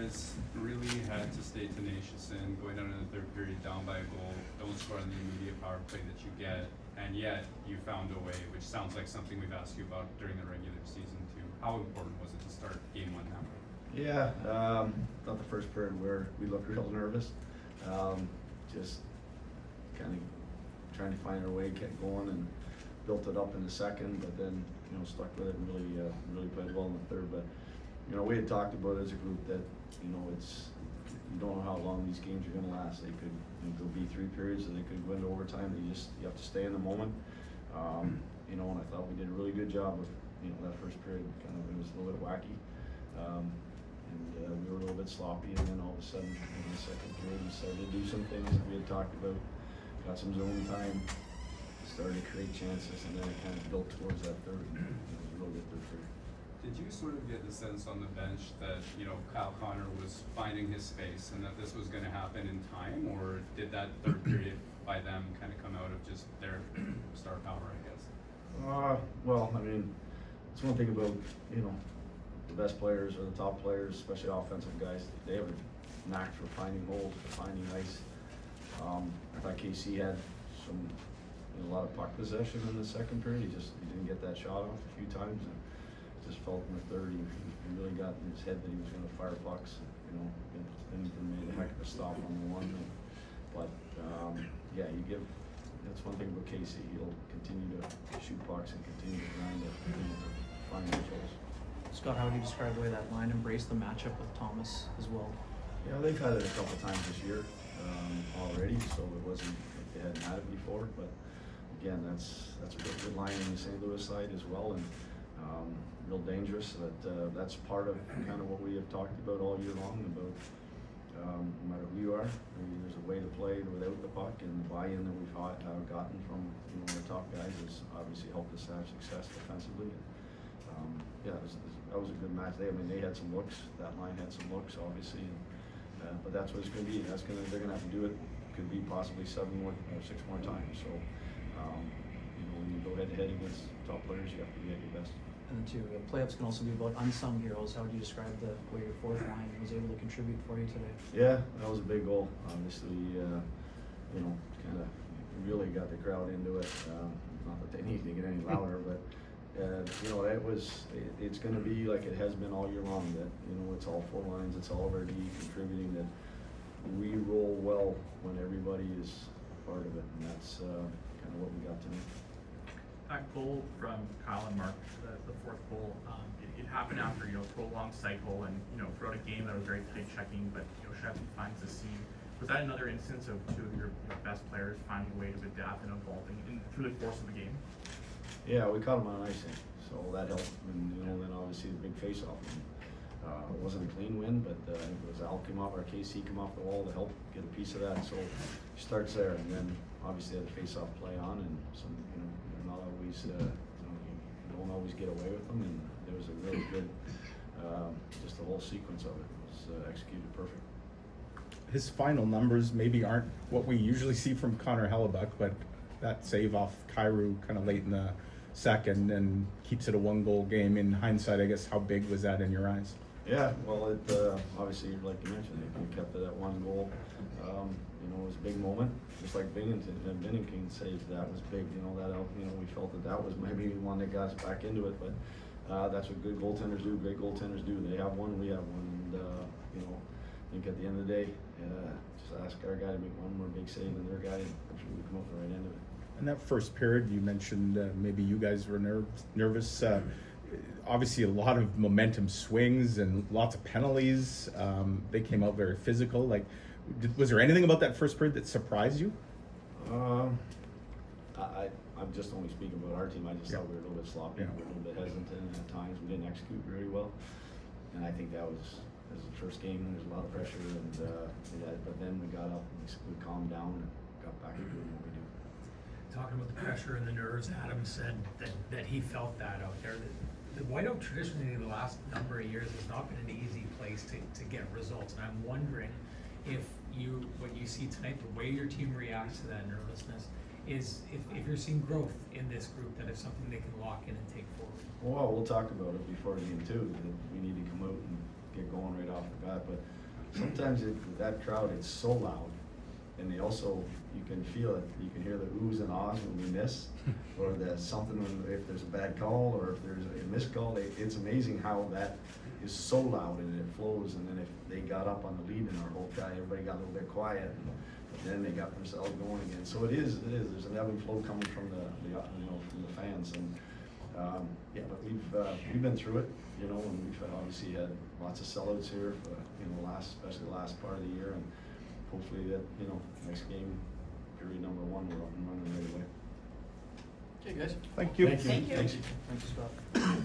guys really had to stay tenacious and going down in the third period down by a goal, don't score on the immediate power play that you get, and yet you found a way, which sounds like something we've asked you about during the regular season too. How important was it to start game one that way? Yeah, thought the first period where we looked real nervous, just kind of trying to find our way, kept going and built it up in the second, but then, stuck with it and really played well in the third. But, we had talked about as a group that, you don't know how long these games are gonna last. They could go be 3 periods and they could go into overtime. You have to stay in the moment. And I thought we did a really good job with, that first period, it was a little bit wacky. We were a little bit sloppy, and then all of a sudden in the second period we started to do some things that we had talked about, got some zone time, started to create chances, and then it kind of built towards that third. It was a real good third period. Did you sort of get the sense on the bench that, Kyle Connor was finding his space and that this was going to happen in time, or did that third period by them kind of come out of just their star power, I guess? Well, it's one thing about, the best players or the top players, especially offensive guys, they have a knack for finding holes, for finding ice. I thought KC had a lot of puck possession in the second period. He didn't get that shot off a few times, and just felt in the third he really got in his head that he was going to fire pucks. Bennington made a heck of a stop on the one. But that's one thing about Casey. He'll continue to shoot pucks and continue to grind it, continue to find those holes. Scott, how would you describe the way that line embraced the matchup with Thomas as well? Yeah, they've had it a couple times this year already, so it wasn't like they hadn't had it before. But again, that's a real good line on the St. Louis side as well, and real dangerous. That's part of kind of what we have talked about all year long about no matter who you are, there's a way to play without the puck, and the buy-in that we've gotten from our top guys has obviously helped us have success defensively. That was a good match. They had some looks. That line had some looks, obviously, but that's what it's going to be. They're going to have to do it. Could be possibly 6 more times. So, when you go head-to-head against top players, you have to be at your best. And then too, playoffs can also be about unsung heroes. How would you describe the way your fourth line was able to contribute for you today? Yeah, that was a big goal. Obviously, kind of really got the crowd into it. Not that they need to get any louder, but it's going to be like it has been all year long. That it's all 4 lines, it's all of our D contributing. That we roll well when everybody is part of it, and that's kind of what we got tonight. That goal from Kyle and Mark, the fourth goal, it happened after a prolonged cycle, and throughout a game that was very tight checking, but Sheffield finds the seam. Was that another instance of 2 of your best players finding a way to adapt and evolving through the course of the game? Yeah, we caught him on icing, so that helped. And then obviously the big face-off. It wasn't a clean win, but it was Al came off, or KC come off the wall to help get a piece of that. So he starts there, and then obviously had the face-off play on, and some they're not always you don't always get away with them. And there was a really good, just the whole sequence of it was executed perfect. His final numbers maybe aren't what we usually see from Connor Hellebuck, but that save off Kyrou kind of late in the second and keeps it a 1-goal game. In hindsight, I guess, how big was that in your eyes? Yeah, well, it obviously, like you mentioned, they kept it at 1 goal. It was a big moment, just like Bennington saved. That was big. We felt that was maybe one that got us back into it. But that's what good goaltenders do. Great goaltenders do. They have one, we have one, and I think at the end of the day, just ask our guy to make one more big save than their guy, and I'm sure we come up the right end of it. In that first period, you mentioned maybe you guys were nervous. Obviously, a lot of momentum swings and lots of penalties. They came out very physical. Was there anything about that first period that surprised you? I'm just only speaking about our team. I just thought we were a little bit sloppy, we were a little bit hesitant, and at times we didn't execute very well. And I think that was the first game. There was a lot of pressure, but then we got up, we calmed down, and got back to doing what we do. Talking about the pressure and the nerves, Adam said that he felt that out there. The Whiteout traditionally the last number of years has not been an easy place to get results, and I'm wondering if what you see tonight, the way your team reacts to that nervousness, is if you're seeing growth in this group, that it's something they can lock in and take forward. Well, we'll talk about it before the game too. That we need to come out and get going right off the bat, but sometimes that crowd, it's so loud, and they also, you can feel it, you can hear the oohs and ahs when we miss, or there's something if there's a bad call, or if there's a missed call. It's amazing how that is so loud and it flows, and then if they got up on the lead in our whole guy, everybody got a little bit quiet, and then they got themselves going again. So it is, there's an ebb and flow coming from the from the fans, and yeah, but we've been through it, and we've obviously had lots of sellouts here for, especially the last part of the year, and hopefully that, next game, period number 1, we're up and running right away. Okay, guys. Thank you. Thank you. Thank you. Thanks. Thanks, Scott.